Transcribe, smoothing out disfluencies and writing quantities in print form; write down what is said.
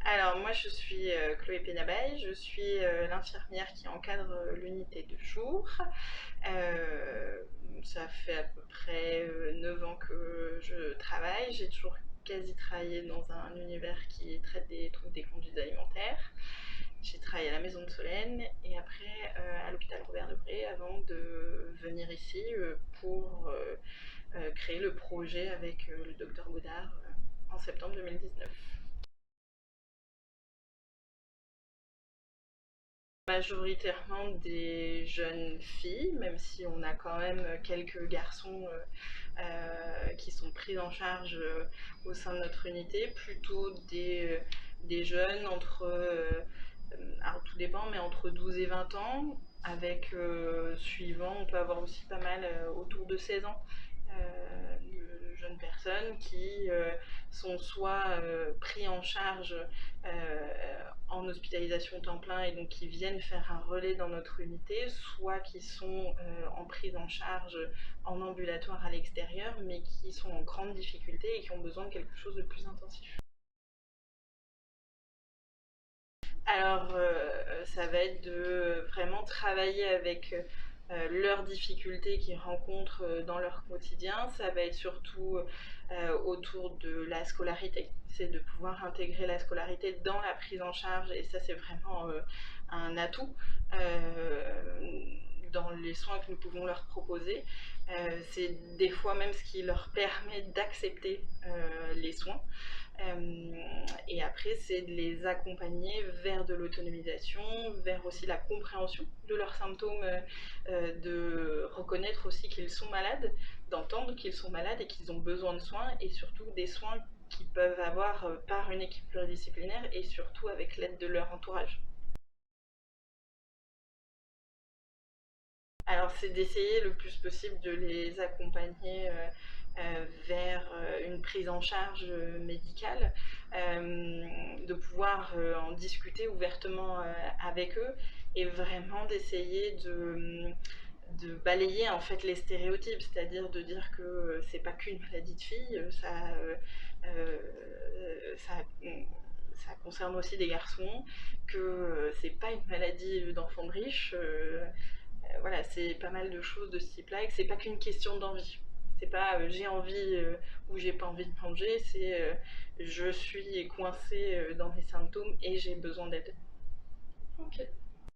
Alors moi je suis Chloé Pénabaye, je suis l'infirmière qui encadre l'unité de jour. Euh, Ça fait à peu près 9 ans que je travaille. J'ai toujours quasi travaillé dans un univers qui traite des troubles des conduites alimentaires. J'ai travaillé à la Maison de Solène et après à l'hôpital Robert Debré avant de venir ici pour créer le projet avec le docteur Godard en septembre 2019. Majoritairement des jeunes filles, même si on a quand même quelques garçons qui sont pris en charge au sein de notre unité, plutôt des jeunes entre, alors tout dépend, mais entre 12 et 20 ans, avec suivant, on peut avoir aussi pas mal autour de 16 ans. De jeunes personnes qui sont soit pris en charge en hospitalisation temps plein et donc qui viennent faire un relais dans notre unité, soit qui sont en prise en charge en ambulatoire à l'extérieur, mais qui sont en grande difficulté et qui ont besoin de quelque chose de plus intensif. Alors, ça va être de vraiment travailler avec leurs difficultés qu'ils rencontrent dans leur quotidien. Ça va être surtout autour de la scolarité. C'est de pouvoir intégrer la scolarité dans la prise en charge et ça, c'est vraiment un atout dans les soins que nous pouvons leur proposer. C'est des fois même ce qui leur permet d'accepter les soins. Et après, c'est de les accompagner vers de l'autonomisation, vers aussi la compréhension de leurs symptômes, de reconnaître aussi qu'ils sont malades, d'entendre qu'ils sont malades et qu'ils ont besoin de soins, et surtout des soins qu'ils peuvent avoir par une équipe pluridisciplinaire et surtout avec l'aide de leur entourage. Alors, c'est d'essayer le plus possible de les accompagner vers une prise en charge médicale, de pouvoir en discuter ouvertement avec eux et vraiment d'essayer de balayer en fait les stéréotypes, c'est-à-dire de dire que c'est pas qu'une maladie de fille, ça, ça concerne aussi des garçons, que c'est pas une maladie d'enfant de riche. Voilà, c'est pas mal de choses de ce type-là et que c'est pas qu'une question d'envie. C'est pas j'ai envie ou j'ai pas envie de manger, c'est je suis coincée dans mes symptômes et j'ai besoin d'aide. Ok.